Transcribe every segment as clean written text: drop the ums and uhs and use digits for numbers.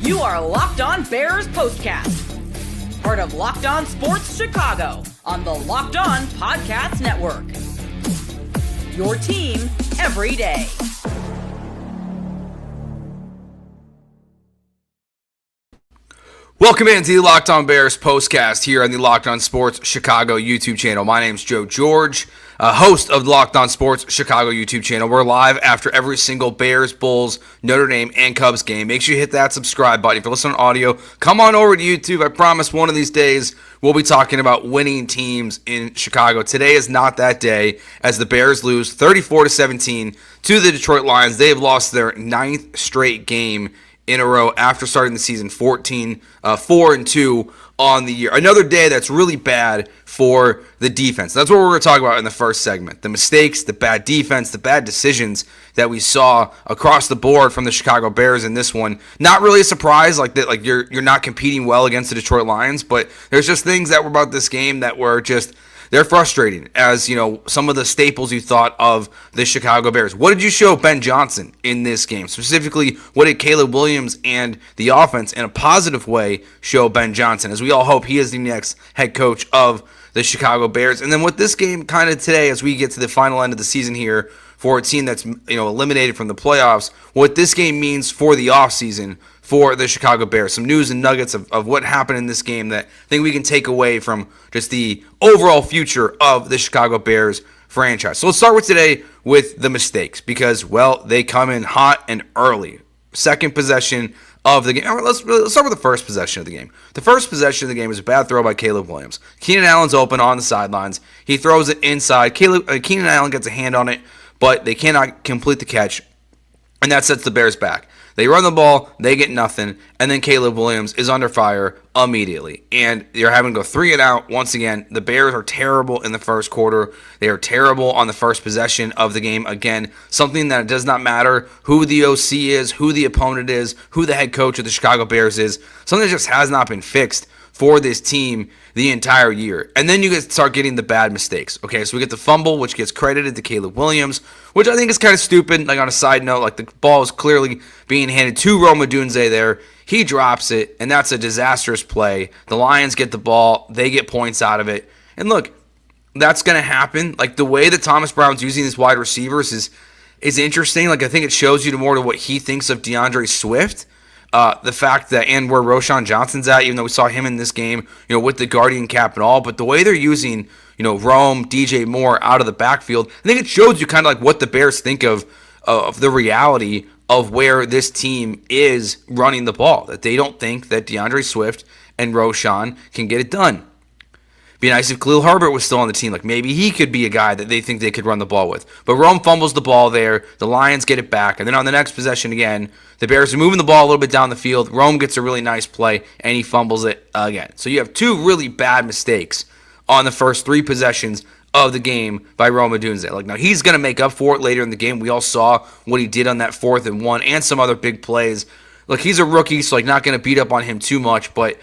You are Locked On Bears Postcast, part of Locked On Sports Chicago on the Locked On Podcast Network. Your team every day. Welcome into the Locked On Bears Postcast here on the Locked On Sports Chicago YouTube channel. My name's Joe George, host of the Locked On Sports Chicago YouTube channel. We're live after every single Bears, Bulls, Notre Dame, and Cubs game. Make sure you hit that subscribe button. If you're listening on audio, come on over to YouTube. I promise one of these days we'll be talking about winning teams in Chicago. Today is not that day as the Bears lose 34-17 to the Detroit Lions. They have lost their 9th straight game in a row after starting the season 4-2 on the year. Another day that's really bad for the defense. That's what we're going to talk about in the first segment. The mistakes, the bad defense, the bad decisions that we saw across the board from the Chicago Bears in this one. Not really a surprise, like that. Like you're not competing well against the Detroit Lions, but there's just things that were about this game that were just, they're frustrating, as, you know, some of the staples you thought of the Chicago Bears. What did you show Ben Johson in this game? Specifically, what did Caleb Williams and the offense, in a positive way, show Ben Johson, as we all hope he is the next head coach of the Chicago Bears? And then what this game kind of today, as we get to the final end of the season here, for a team that's, eliminated from the playoffs, what this game means for the offseason for the Chicago Bears. Some news and nuggets of what happened in this game that I think we can take away from just the overall future of the Chicago Bears franchise. So let's start with today with the mistakes, because, well, they come in hot and early. Second possession of the game. All right, let's start with the first possession of the game. The first possession of the game is a bad throw by Caleb Williams. Keenan Allen's open on the sidelines. He throws it inside. Keenan Allen gets a hand on it, but they cannot complete the catch, and that sets the Bears back. They run the ball, they get nothing, and then Caleb Williams is under fire immediately. And you're having to go 3 and out. Once again, the Bears are terrible in the first quarter. They are terrible on the first possession of the game. Again, something that it does not matter who the OC is, who the opponent is, who the head coach of the Chicago Bears is. Something that just has not been fixed for this team the entire year. And then you start getting the bad mistakes. Okay, so we get the fumble, which gets credited to Caleb Williams, which I think is kind of stupid. Like, on a side note, like, the ball is clearly being handed to Rome Odunze there. He drops it, and that's a disastrous play. The Lions get the ball. They get points out of it. And look, that's going to happen. Like, the way that Thomas Brown's using these wide receivers is interesting. Like, I think it shows you more to what he thinks of DeAndre Swift. The fact that, and where Roschon Johnson's at, even though we saw him in this game, with the Guardian cap and all, but the way they're using, Rome, DJ Moore out of the backfield, I think it shows you kind of like what the Bears think of the reality of where this team is running the ball, that they don't think that DeAndre Swift and Roschon can get it done. Be nice if Khalil Herbert was still on the team. Like, maybe he could be a guy that they think they could run the ball with. But Rome fumbles the ball there. The Lions get it back. And then on the next possession again, the Bears are moving the ball a little bit down the field. Rome gets a really nice play, and he fumbles it again. So you have two really bad mistakes on the first 3 possessions of the game by Rome Odunze. Like, now he's going to make up for it later in the game. We all saw what he did on that 4th and 1 and some other big plays. Look, he's a rookie, so not going to beat up on him too much, but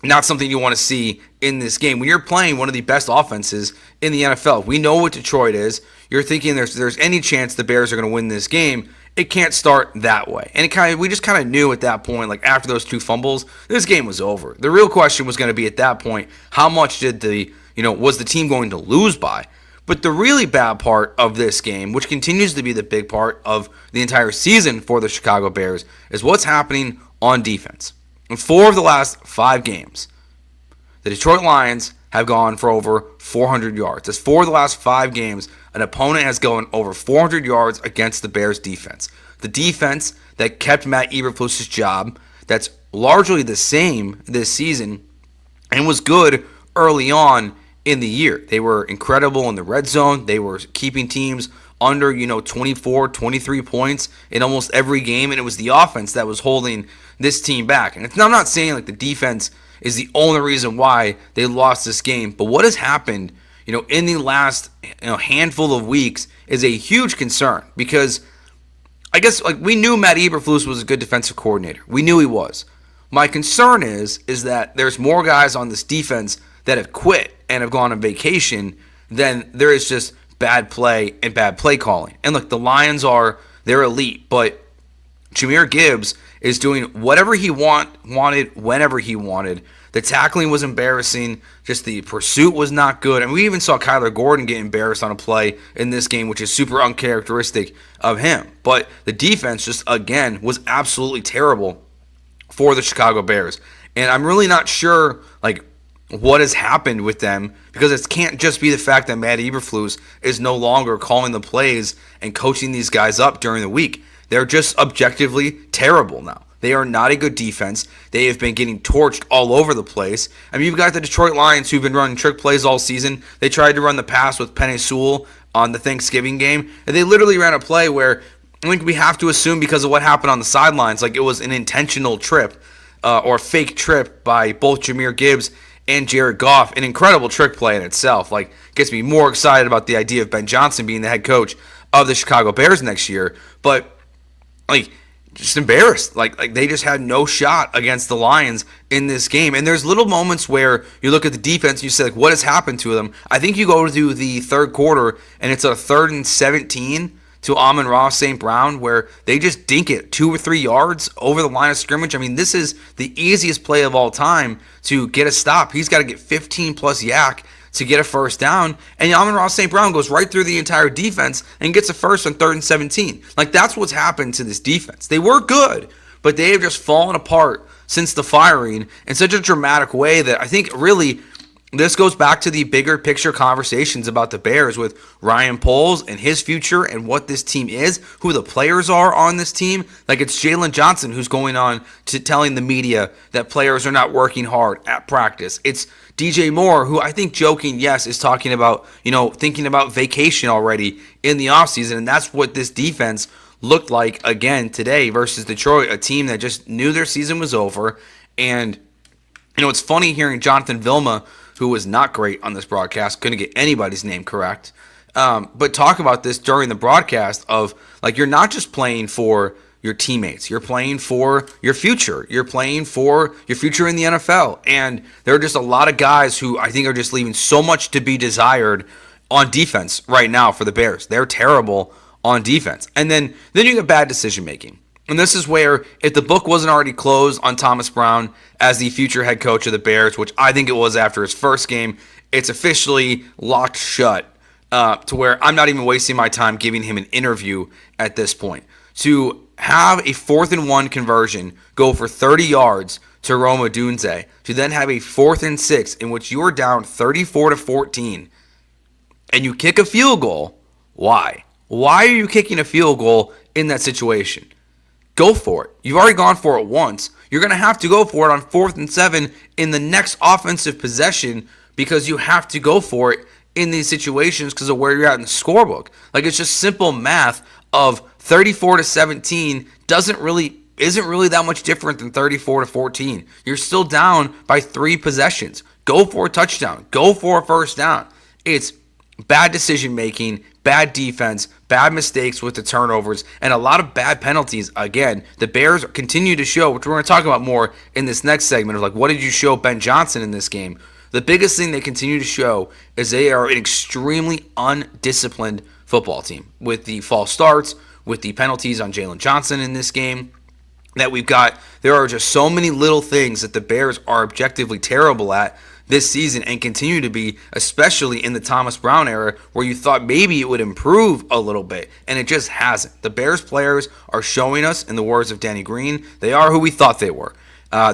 not something you want to see in this game. When you're playing one of the best offenses in the NFL, we know what Detroit is. You're thinking there's any chance the Bears are going to win this game. It can't start that way. And we just kind of knew at that point, like after those 2 fumbles, this game was over. The real question was going to be at that point, how much did was the team going to lose by? But the really bad part of this game, which continues to be the big part of the entire season for the Chicago Bears, is what's happening on defense. In 4 of the last 5 games, the Detroit Lions have gone for over 400 yards. That's 4 of the last 5 games. An opponent has gone over 400 yards against the Bears' defense. The defense that kept Matt Eberflus's job, that's largely the same this season, and was good early on in the year. They were incredible in the red zone. They were keeping teams under, 24, 23 points in almost every game, and it was the offense that was holding this team back. And I'm not saying like the defense is the only reason why they lost this game, but what has happened, in the last handful of weeks is a huge concern, because I guess like we knew Matt Eberflus was a good defensive coordinator. We knew he was. My concern is that there's more guys on this defense that have quit and have gone on vacation than there is just bad play and bad play calling. And look, the Lions they're elite, but Jahmyr Gibbs is doing whatever he wanted whenever he wanted. The tackling was embarrassing. Just the pursuit was not good. And we even saw Kyler Gordon get embarrassed on a play in this game, which is super uncharacteristic of him. But the defense just, again, was absolutely terrible for the Chicago Bears. And I'm really not sure, what has happened with them, because it can't just be the fact that Matt Eberflus is no longer calling the plays and coaching these guys up during the week. They're just objectively terrible now. They are not a good defense. They have been getting torched all over the place. I mean, you've got the Detroit Lions who've been running trick plays all season. They tried to run the pass with Penei Sewell on the Thanksgiving game, and they literally ran a play where I think we have to assume, because of what happened on the sidelines, it was an intentional trip or fake trip by both Jahmyr Gibbs and Jared Goff. An incredible trick play in itself. Gets me more excited about the idea of Ben Johson being the head coach of the Chicago Bears next year. But just embarrassed. They just had no shot against the Lions in this game. And there's little moments where you look at the defense and you say, what has happened to them? I think you go to the third quarter and it's a 3rd and 17 to Amon-Ra St. Brown, where they just dink it 2 or 3 yards over the line of scrimmage. I mean, this is the easiest play of all time to get a stop. He's got to get 15 plus yak to get a first down, and Amon-Ra St. Brown goes right through the entire defense and gets a first on 3rd and 17. That's what's happened to this defense. They were good, but they have just fallen apart since the firing in such a dramatic way that I think really this goes back to the bigger picture conversations about the Bears with Ryan Poles and his future and what this team is, who the players are on this team. It's Jalen Johnson who's going on to telling the media that players are not working hard at practice. It's DJ Moore, who I think joking, yes, is talking about, thinking about vacation already in the offseason. And that's what this defense looked like again today versus Detroit, a team that just knew their season was over. And, it's funny hearing Jonathan Vilma, who was not great on this broadcast, couldn't get anybody's name correct, but talk about this during the broadcast of, you're not just playing for your teammates, you're playing for your future. You're playing for your future in the NFL. And there are just a lot of guys who I think are just leaving so much to be desired on defense right now for the Bears. They're terrible on defense. And then you get bad decision-making. And this is where, if the book wasn't already closed on Thomas Brown as the future head coach of the Bears, which I think it was after his first game, it's officially locked shut to where I'm not even wasting my time giving him an interview at this point. To have a 4th and 1 conversion go for 30 yards to Rome Odunze, to then have a 4th and 6 in which you are down 34-14, and you kick a field goal, why? Why are you kicking a field goal in that situation? Go for it. You've already gone for it once. You're going to have to go for it on 4th and 7 in the next offensive possession, because you have to go for it in these situations because of where you're at in the scorebook. It's just simple math of 34-17 isn't really that much different than 34-14. You're still down by 3 possessions. Go for a touchdown. Go for a first down. It's bad decision making, bad defense, bad mistakes with the turnovers, and a lot of bad penalties. Again, the Bears continue to show, which we're going to talk about more in this next segment, of what did you show Ben Johson in this game? The biggest thing they continue to show is they are an extremely undisciplined football team, with the false starts, with the penalties on Jalen Johnson in this game that we've got. There are just so many little things that the Bears are objectively terrible at this season and continue to be, especially in the Thomas Brown era, where you thought maybe it would improve a little bit, and it just hasn't. The Bears players are showing us, in the words of Danny Green, they are who we thought they were.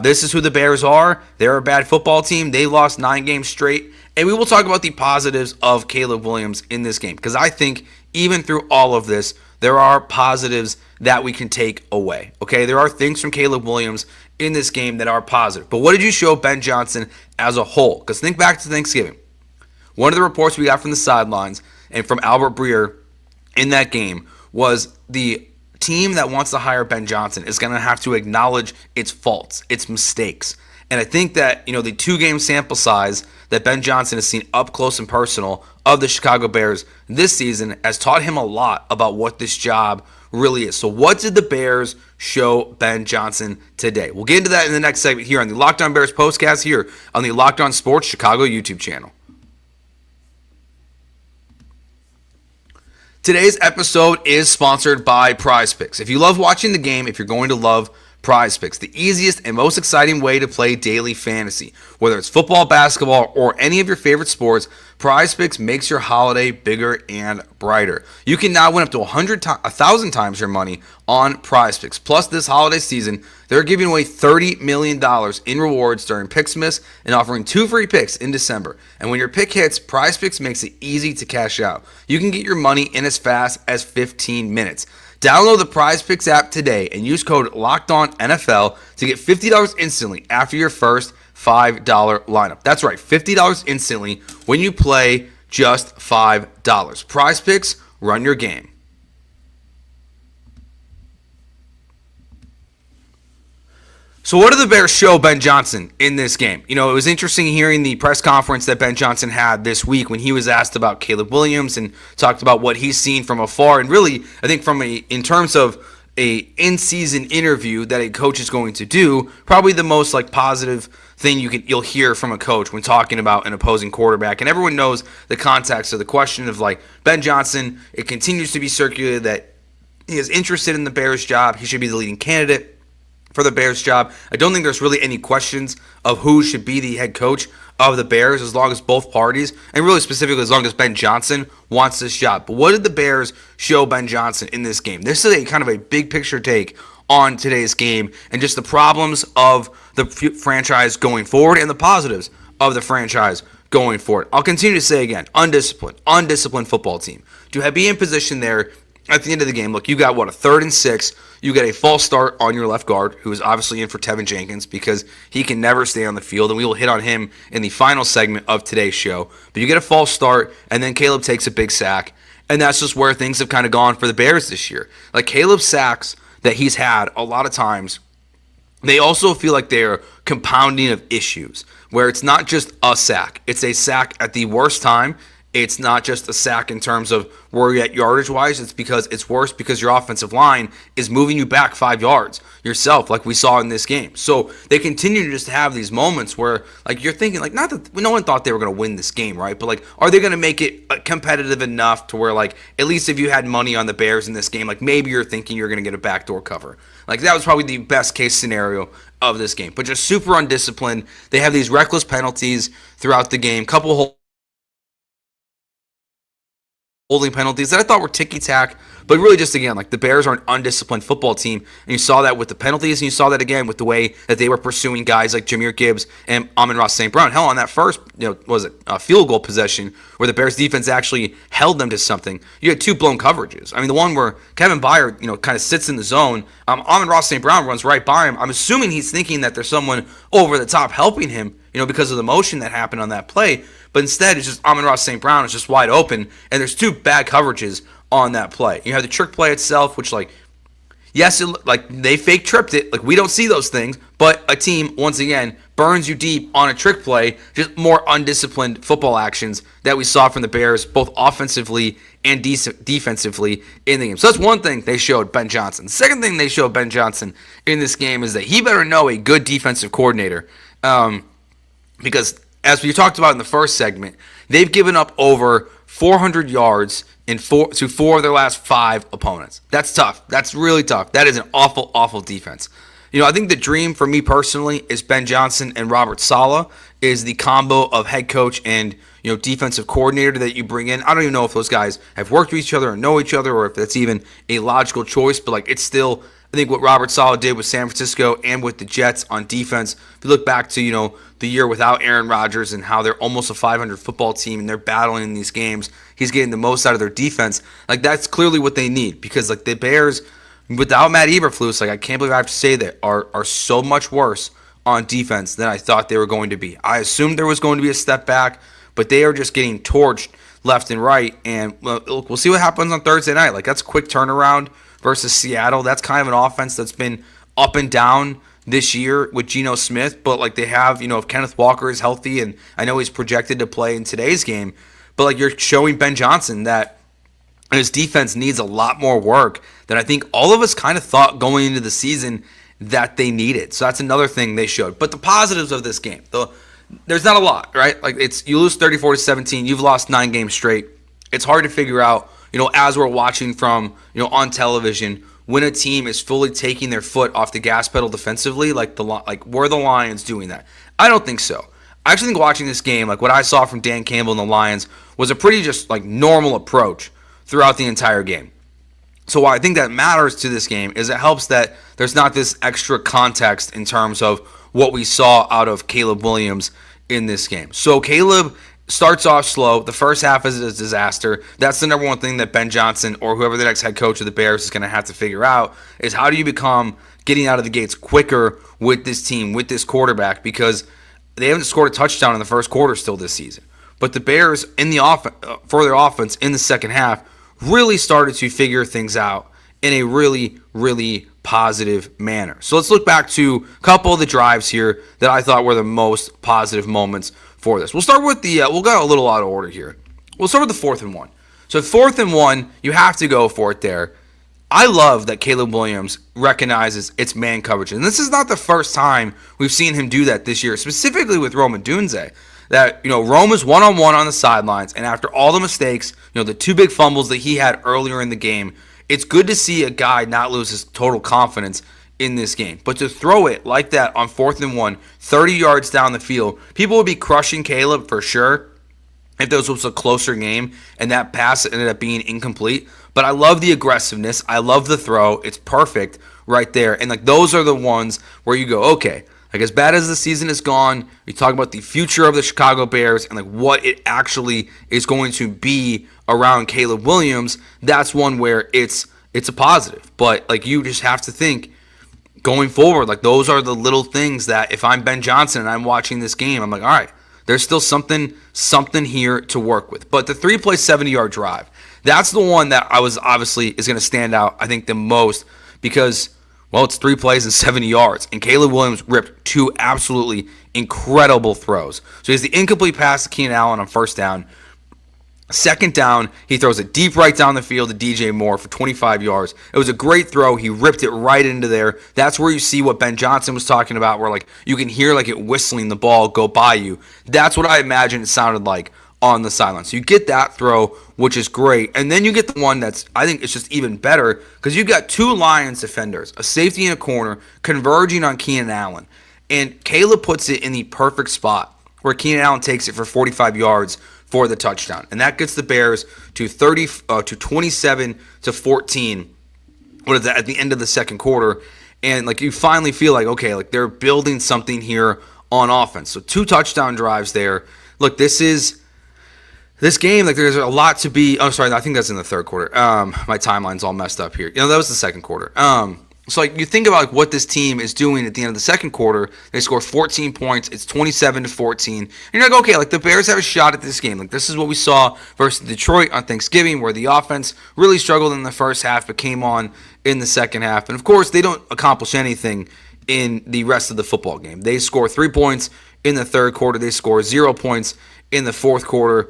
This is who the Bears are. They're a bad football team. They lost 9 games straight, and we will talk about the positives of Caleb Williams in this game, because I think even through all of this, there are positives that we can take away. Okay, there are things from Caleb Williams in this game that are positive. But what did you show Ben Johson as a whole? Because think back to Thanksgiving. One of the reports we got from the sidelines and from Albert Breer in that game was the team that wants to hire Ben Johson is going to have to acknowledge its faults, its mistakes. And I think that, the 2-game sample size that Ben Johson has seen up close and personal of the Chicago Bears this season has taught him a lot about what this job really is. So what did the Bears show Ben Johson today? We'll get into that in the next segment here on the Locked On Bears postcast here on the Locked On Sports Chicago YouTube channel. Today's episode is sponsored by PrizePicks. If you love watching the game, if you're going to love PrizePicks, the easiest and most exciting way to play daily fantasy. Whether it's football, basketball, or any of your favorite sports, PrizePicks makes your holiday bigger and brighter. You can now win up to 1,000 times your money on PrizePicks. Plus, this holiday season, they're giving away $30 million in rewards during Picksmas and offering 2 free picks in December. And when your pick hits, PrizePicks makes it easy to cash out. You can get your money in as fast as 15 minutes. Download the PrizePicks app today and use code LOCKEDONNFL to get $50 instantly after your first $5 lineup. That's right, $50 instantly when you play just $5. PrizePicks, run your game. So what did the Bears show Ben Johson in this game? You know, it was interesting hearing the press conference that Ben Johson had this week when he was asked about Caleb Williams and talked about what he's seen from afar. And really, I think in terms of a in-season interview that a coach is going to do, probably the most positive thing you'll hear from a coach when talking about an opposing quarterback. And everyone knows the context of the question of Ben Johson. It continues to be circulated that he is interested in the Bears job. He should be the leading candidate for the Bears job. I don't think there's really any questions of who should be the head coach of the Bears as long as both parties, and really specifically as long as Ben Johson wants this job. But what did the Bears show Ben Johson in this game? This is a kind of a big picture take on today's game and just the problems of the franchise going forward and the positives of the franchise going forward. I'll continue to say again, undisciplined football team. To be in position there at the end of the game, look, you got a 3rd and 6. You get a false start on your left guard, who is obviously in for Tevin Jenkins because he can never stay on the field, and we will hit on him in the final segment of today's show. But you get a false start, and then Caleb takes a big sack, and that's just where things have kind of gone for the Bears this year. Caleb's sacks that he's had a lot of times, they also feel like they're compounding of issues, where it's not just a sack. It's a sack at the worst time. It's not just a sack in terms of where you're at yardage-wise. It's because it's worse because your offensive line is moving you back 5 yards yourself, like we saw in this game. So they continue to just have these moments where, you're thinking, not that no one thought they were going to win this game, right? But, are they going to make it competitive enough to where, at least if you had money on the Bears in this game, maybe you're thinking you're going to get a backdoor cover. That was probably the best-case scenario of this game. But just super undisciplined. They have these reckless penalties throughout the game, couple holding penalties that I thought were ticky-tack, but really just, again, the Bears are an undisciplined football team, and you saw that with the penalties, and you saw that again with the way that they were pursuing guys like Jahmyr Gibbs and Amon-Ra St. Brown. Hell, on that first, field goal possession where the Bears defense actually held them to something, you had 2 blown coverages. I mean, the one where Kevin Byard, kind of sits in the zone, Amon-Ra St. Brown runs right by him. I'm assuming he's thinking that there's someone over the top helping him, because of the motion that happened on that play. But instead, it's just Amon-Ra St. Brown is just wide open, and there's 2 bad coverages on that play. You have the trick play itself, which, yes, they fake tripped it. We don't see those things, but a team, once again, burns you deep on a trick play, just more undisciplined football actions that we saw from the Bears, both offensively and defensively in the game. So that's one thing they showed Ben Johson. The second thing they showed Ben Johson in this game is that he better know a good defensive coordinator, because as we talked about in the first segment, they've given up over 400 yards to 4 of their last 5 opponents. That's tough. That's really tough. That is an awful, awful defense. I think the dream for me personally is Ben Johson and Robert Saleh is the combo of head coach and defensive coordinator that you bring in. I don't even know if those guys have worked with each other or know each other or if that's even a logical choice, but it's still, I think, what Robert Saleh did with San Francisco and with the Jets on defense. If you look back to, the year without Aaron Rodgers and how they're almost a 500 football team and they're battling in these games, he's getting the most out of their defense. That's clearly what they need because, the Bears, without Matt Eberflus, I can't believe I have to say that, are so much worse on defense than I thought they were going to be. I assumed there was going to be a step back, but they are just getting torched left and right. And we'll see what happens on Thursday night. That's a quick turnaround versus Seattle. That's kind of an offense that's been up and down this year with Geno Smith, but they have, if Kenneth Walker is healthy, and I know he's projected to play in today's game, but you're showing Ben Johson that his defense needs a lot more work than I think all of us kind of thought going into the season that they needed. So that's another thing they showed. But the positives of this game, there's not a lot, right? You lose 34-17, you've lost 9 games straight. It's hard to figure out, as we're watching from, on television, when a team is fully taking their foot off the gas pedal defensively, like were the Lions doing that? I don't think so. I actually think watching this game, like what I saw from Dan Campbell and the Lions, was a pretty just like normal approach throughout the entire game. So why I think that matters to this game is it helps that there's not this extra context in terms of what we saw out of Caleb Williams in this game. So Caleb starts off slow. The first half is a disaster. That's the number one thing that Ben Johson or whoever the next head coach of the Bears is going to have to figure out is how do you become getting out of the gates quicker with this team, with this quarterback, because they haven't scored a touchdown in the first quarter still this season. But the Bears in the for their offense in the second half really started to figure things out in a really, really positive manner. So let's look back to a couple of the drives here that I thought were the most positive moments for this. We'll start with we'll go a little out of order here. We'll start with the 4th and 1. So 4th and 1, you have to go for it there. I love that Caleb Williams recognizes its man coverage. And this is not the first time we've seen him do that this year, specifically with Rome Odunze. That, Rome is one-on-one on the sidelines, and after all the mistakes, the 2 big fumbles that he had earlier in the game, it's good to see a guy not lose his total confidence in this game. But to throw it like that on 4th and 1, 30 yards down the field, people would be crushing Caleb for sure if this was a closer game and that pass ended up being incomplete. But I love the aggressiveness. I love the throw. It's perfect right there. And those are the ones where you go, okay, as bad as the season is gone, we talk about the future of the Chicago Bears and what it actually is going to be around Caleb Williams. That's one where it's a positive. But you just have to think going forward, those are the little things that if I'm Ben Johson and I'm watching this game, I'm like, all right, there's still something here to work with. But the 3-play 70-yard drive, that's the one that I was obviously is going to stand out, I think, the most because, well, it's 3 plays and 70 yards. And Caleb Williams ripped 2 absolutely incredible throws. So he has the incomplete pass to Keenan Allen on 1st down. 2nd down, he throws it deep right down the field to DJ Moore for 25 yards. It was a great throw. He ripped it right into there. That's where you see what Ben Johson was talking about, where you can hear it whistling the ball go by you. That's what I imagine it sounded like on the sideline. So you get that throw, which is great. And then you get the one that's, I think it's just even better because you've got 2 Lions defenders, a safety and a corner, converging on Keenan Allen. And Caleb puts it in the perfect spot where Keenan Allen takes it for 45 yards for the touchdown. And that gets the Bears to 27-14 at the end of the second quarter. And you finally feel okay, they're building something here on offense. So 2 touchdown drives there. Look, this game, there's a lot to be. Oh, sorry, I think that's in the third quarter. My timeline's all messed up here. That was the second quarter. So you think about what this team is doing at the end of the second quarter. They score 14 points. It's 27-14. And you're okay, the Bears have a shot at this game. This is what we saw versus Detroit on Thanksgiving, where the offense really struggled in the first half, but came on in the second half. And of course, they don't accomplish anything in the rest of the football game. They score 3 points in the third quarter. They score 0 points in the fourth quarter.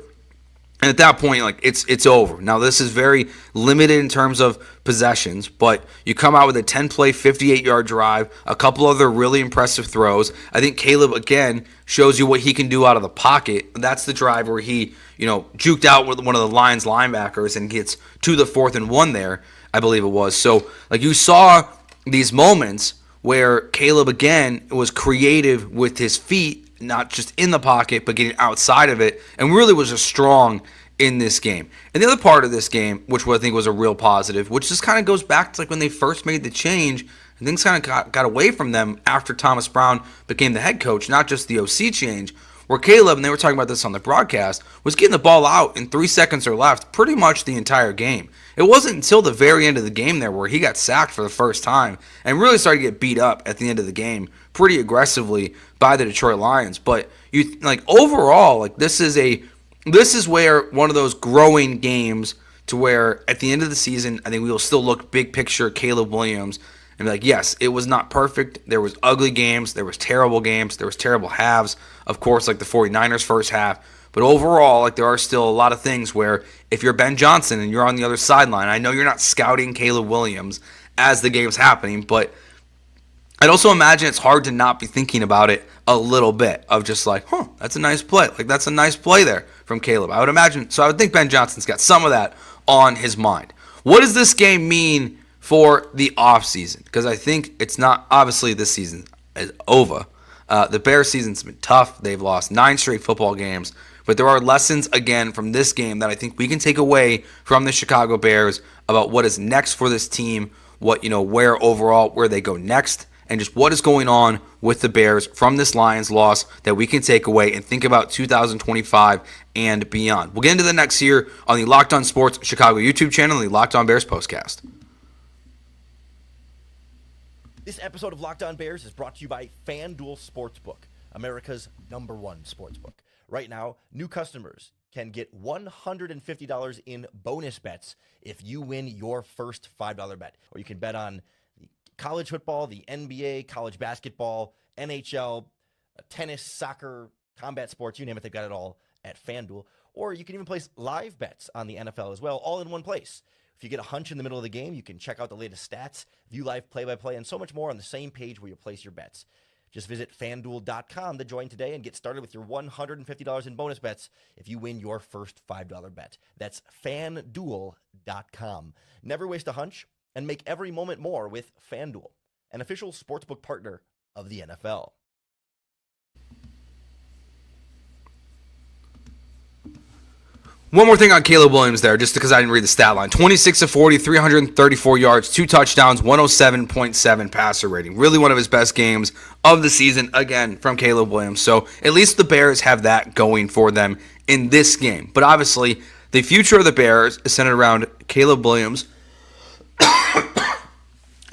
And at that point, it's over. Now, this is very limited in terms of possessions, but you come out with a 10-play, 58-yard drive, a couple other really impressive throws. I think Caleb, again, shows you what he can do out of the pocket. That's the drive where he, juked out with one of the Lions linebackers and gets to the 4th and 1 there, I believe it was. So, you saw these moments where Caleb, again, was creative with his feet, not just in the pocket, but getting outside of it, and really was just strong in this game. And the other part of this game, which I think was a real positive, which just kind of goes back to when they first made the change, and things kind of got away from them after Thomas Brown became the head coach, not just the OC change, where Caleb, and they were talking about this on the broadcast, was getting the ball out in 3 seconds or left pretty much the entire game. It wasn't until the very end of the game there where he got sacked for the first time and really started to get beat up at the end of the game pretty aggressively by the Detroit Lions. But overall, this is where one of those growing games to where at the end of the season, I think we will still look big picture Caleb Williams and be yes, it was not perfect. There was ugly games. There was terrible games. There was terrible halves. Of course, the 49ers first half. But overall, there are still a lot of things where if you're Ben Johson and you're on the other sideline, I know you're not scouting Caleb Williams as the game's happening, but I'd also imagine it's hard to not be thinking about it a little bit of just that's a nice play. That's a nice play there from Caleb. I would imagine. So I would think Ben Johnson's got some of that on his mind. What does this game mean for the offseason? Because I think it's not, obviously this season is over. The Bears season's been tough. They've lost 9 straight football games. But there are lessons, again, from this game that I think we can take away from the Chicago Bears about what is next for this team, where they go next, and just what is going on with the Bears from this Lions loss that we can take away and think about 2025 and beyond. We'll get into the next here on the Locked On Sports Chicago YouTube channel and the Locked On Bears Postcast. This episode of Locked On Bears is brought to you by FanDuel Sportsbook, America's #1 sportsbook. Right now, new customers can get $150 in bonus bets if you win your first $5 bet. Or you can bet on college football, the NBA, college basketball, NHL, tennis, soccer, combat sports, you name it, they've got it all at FanDuel. Or you can even place live bets on the NFL as well, all in one place. If you get a hunch in the middle of the game, you can check out the latest stats, view live play-by-play, and so much more on the same page where you place your bets. Just visit FanDuel.com to join today and get started with your $150 in bonus bets if you win your first $5 bet. That's FanDuel.com. Never waste a hunch and make every moment more with FanDuel, an official sportsbook partner of the NFL. One more thing on Caleb Williams there, just because I didn't read the stat line. 26 of 40, 334 yards, 2 touchdowns, 107.7 passer rating. Really one of his best games of the season, again, from Caleb Williams. So at least the Bears have that going for them in this game. But obviously, the future of the Bears is centered around Caleb Williams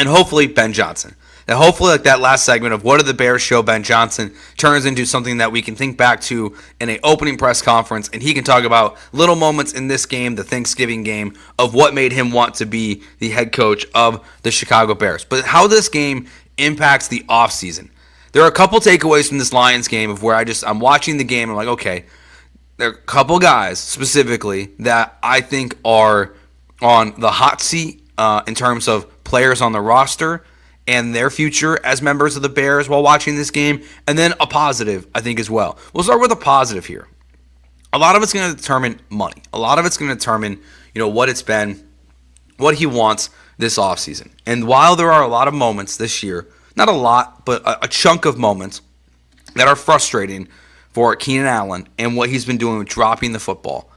and hopefully Ben Johson. And hopefully, like that last segment of what did the Bears show Ben Johson turns into something that we can think back to in an opening press conference, and he can talk about little moments in this game, the Thanksgiving game, of what made him want to be the head coach of the Chicago Bears. But how this game impacts the offseason. There are a couple takeaways from this Lions game of where I'm watching the game, I'm like, okay, there are a couple guys specifically that I think are on the hot seat in terms of players on the roster and their future as members of the Bears while watching this game, and then a positive, I think, as well. We'll start with a positive here. A lot of it's going to determine money. A lot of it's going to determine, what it's been, what he wants this offseason. And while there are a lot of moments this year, not a lot, but a chunk of moments that are frustrating for Keenan Allen and what he's been doing with dropping the football.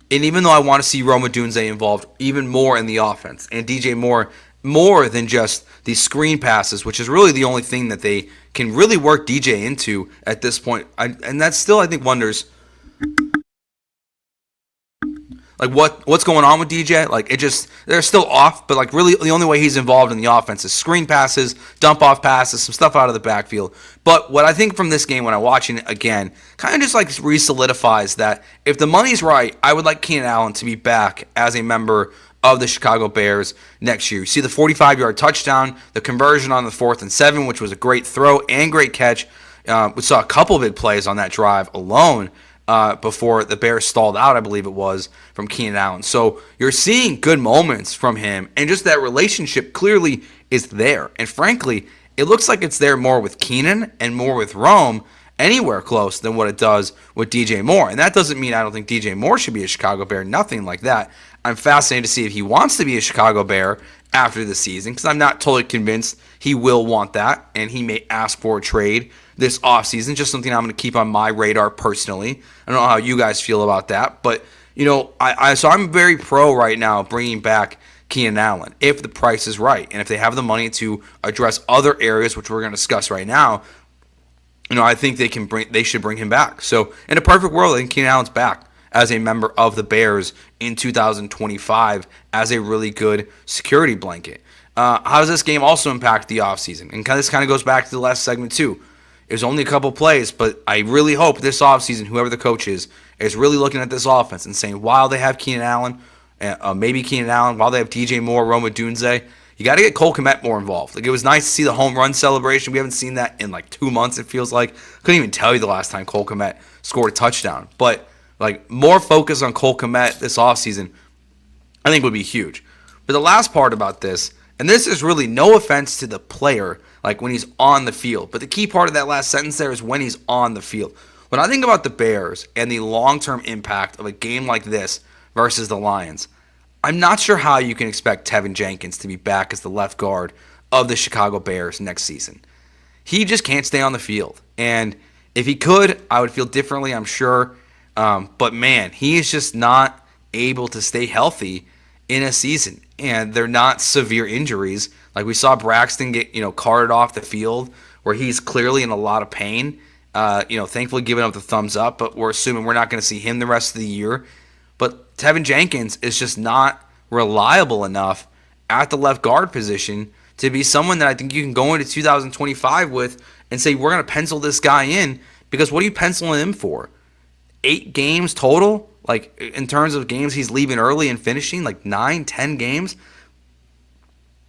And even though I want to see Rome Odunze involved even more in the offense, and DJ Moore more than just these screen passes, which is really the only thing that they can really work DJ into at this point. And that's still, I think, wonders like what's going on with DJ. Like they're still off, but like really the only way he's involved in the offense is screen passes, dump off passes, some stuff out of the backfield. But what I think from this game when I'm watching it again, kind of just like re-solidifies that if the money's right, I would like Keenan Allen to be back as a member of the Chicago Bears next year. You see the 45-yard touchdown, the conversion on the 4th and 7, which was a great throw and great catch. We saw a couple big plays on that drive alone before the Bears stalled out, I believe it was, from Keenan Allen. So you're seeing good moments from him, and just that relationship clearly is there. And frankly, it looks like it's there more with Keenan and more with Rome anywhere close than what it does with DJ Moore. And that doesn't mean I don't think DJ Moore should be a Chicago Bear, nothing like that. I'm fascinated to see if he wants to be a Chicago Bear after the season, because I'm not totally convinced he will want that, and he may ask for a trade this offseason, just something I'm going to keep on my radar personally. I don't know how you guys feel about that, but, so I'm very pro right now bringing back Keenan Allen if the price is right, and if they have the money to address other areas, which we're going to discuss right now. I think they should bring him back. So in a perfect world, I think Keenan Allen's back as a member of the Bears in 2025 as a really good security blanket. How does this game also impact the offseason? And this kind of goes back to the last segment too. There's only a couple plays, but I really hope this offseason, whoever the coach is really looking at this offense and saying, while they have Keenan Allen, while they have DJ Moore, Rome Odunze, you got to get Cole Kmet more involved. Like, it was nice to see the home run celebration. We haven't seen that in like 2 months, it feels like. Couldn't even tell you the last time Cole Kmet scored a touchdown. But like, more focus on Cole Kmet this offseason, I think would be huge. But the last part about this, and this is really no offense to the player, like when he's on the field, but the key part of that last sentence there is when he's on the field. When I think about the Bears and the long-term impact of a game like this versus the Lions, I'm not sure how you can expect Tevin Jenkins to be back as the left guard of the Chicago Bears next season. He just can't stay on the field. And if he could, I would feel differently, I'm sure. But man, he is just not able to stay healthy in a season. And they're not severe injuries. Like we saw Braxton get, carted off the field where he's clearly in a lot of pain. Thankfully giving up the thumbs up, but we're assuming we're not going to see him the rest of the year. But Tevin Jenkins is just not reliable enough at the left guard position to be someone that I think you can go into 2025 with and say, we're going to pencil this guy in, because what are you penciling him for? 8 games total? Like, in terms of games he's leaving early and finishing, like 9, 10 games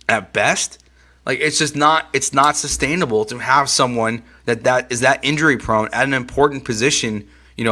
at best? Like, it's not sustainable to have someone that is that injury prone at an important position,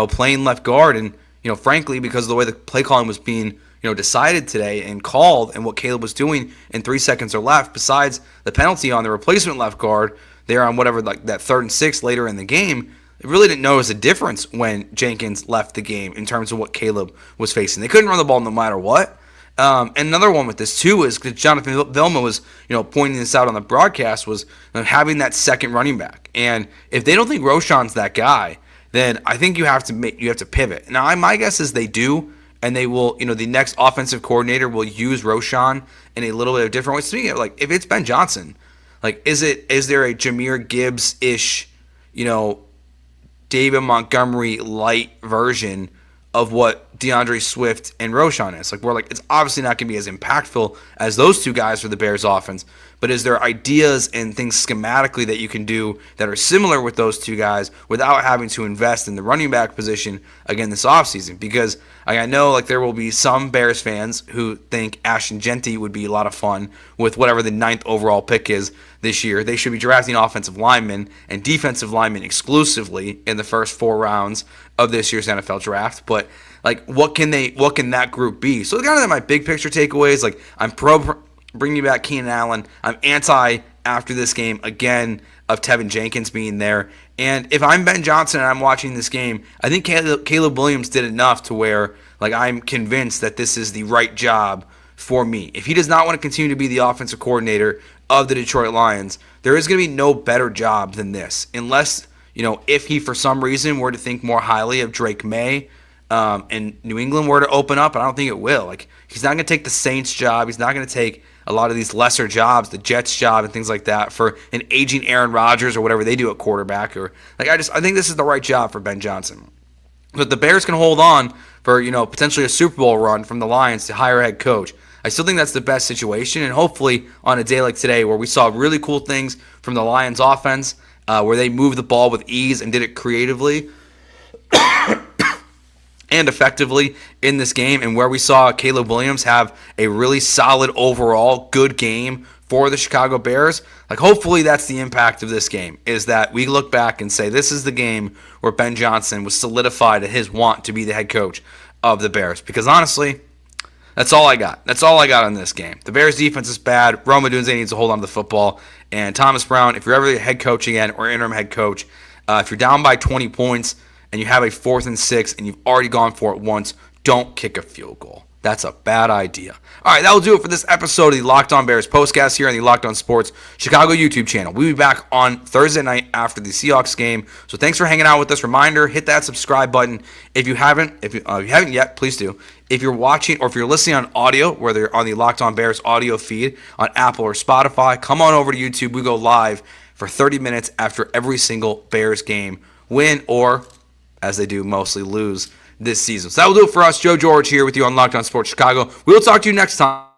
playing left guard. And, frankly, because of the way the play calling was being, decided today and called and what Caleb was doing in 3 seconds or left, besides the penalty on the replacement left guard there on whatever, like that 3rd and 6 later in the game, they really didn't notice a difference when Jenkins left the game in terms of what Caleb was facing. They couldn't run the ball no matter what. And another one with this too is because Jonathan Vilma was, pointing this out on the broadcast, was having that second running back. And if they don't think Roschon's that guy, then I think you have to pivot. Now, my guess is they do, and they will. The next offensive coordinator will use Roschon in a little bit of different way. Speaking of, like, if it's Ben Johson, like, is there a Jahmyr Gibbs-ish, David Montgomery light version of what DeAndre Swift and Roschon is? Like, we're like, it's obviously not going to be as impactful as those two guys for the Bears offense, but is there ideas and things schematically that you can do that are similar with those two guys without having to invest in the running back position again this offseason? Because I know, like, there will be some Bears fans who think Ashton Genty would be a lot of fun with whatever the 9th overall pick is this year. They should be drafting offensive linemen and defensive linemen exclusively in the first 4 rounds of this year's NFL draft. But, like, what can that group be? So kind of my big picture takeaways, like, I'm pro bringing back Keenan Allen. I'm anti after this game again of Tevin Jenkins being there. And if I'm Ben Johson and I'm watching this game, I think Caleb Williams did enough to where, like, I'm convinced that this is the right job for me. If he does not want to continue to be the offensive coordinator of the Detroit Lions, there is going to be no better job than this, unless, if he for some reason were to think more highly of Drake May, and New England were to open up, and I don't think it will. Like, he's not going to take the Saints job. He's not going to take a lot of these lesser jobs, the Jets job and things like that, for an aging Aaron Rodgers or whatever they do at quarterback. Or, like, I think this is the right job for Ben Johson. But the Bears can hold on for, potentially a Super Bowl run from the Lions to hire a head coach. I still think that's the best situation, and hopefully on a day like today where we saw really cool things from the Lions offense, where they moved the ball with ease and did it creatively and effectively in this game, and where we saw Caleb Williams have a really solid overall good game for the Chicago Bears. Like, hopefully that's the impact of this game, is that we look back and say this is the game where Ben Johson was solidified at his want to be the head coach of the Bears. Because honestly, that's all I got. That's all I got on this game. The Bears defense is bad. Rome Odunze needs to hold on to the football. And Thomas Brown, if you're ever the head coach again or interim head coach, if you're down by 20 points and you have a 4th and 6 and you've already gone for it once, don't kick a field goal. That's a bad idea. All right, that will do it for this episode of the Locked On Bears postcast here on the Locked On Sports Chicago YouTube channel. We'll be back on Thursday night after the Seahawks game. So thanks for hanging out with us. Reminder, hit that subscribe button if you haven't. If you haven't yet, please do. If you're watching or if you're listening on audio, whether you're on the Locked On Bears audio feed on Apple or Spotify, come on over to YouTube. We go live for 30 minutes after every single Bears game, win or, as they do, mostly lose this season. So that will do it for us. Joe George here with you on Locked On Sports Chicago. We will talk to you next time.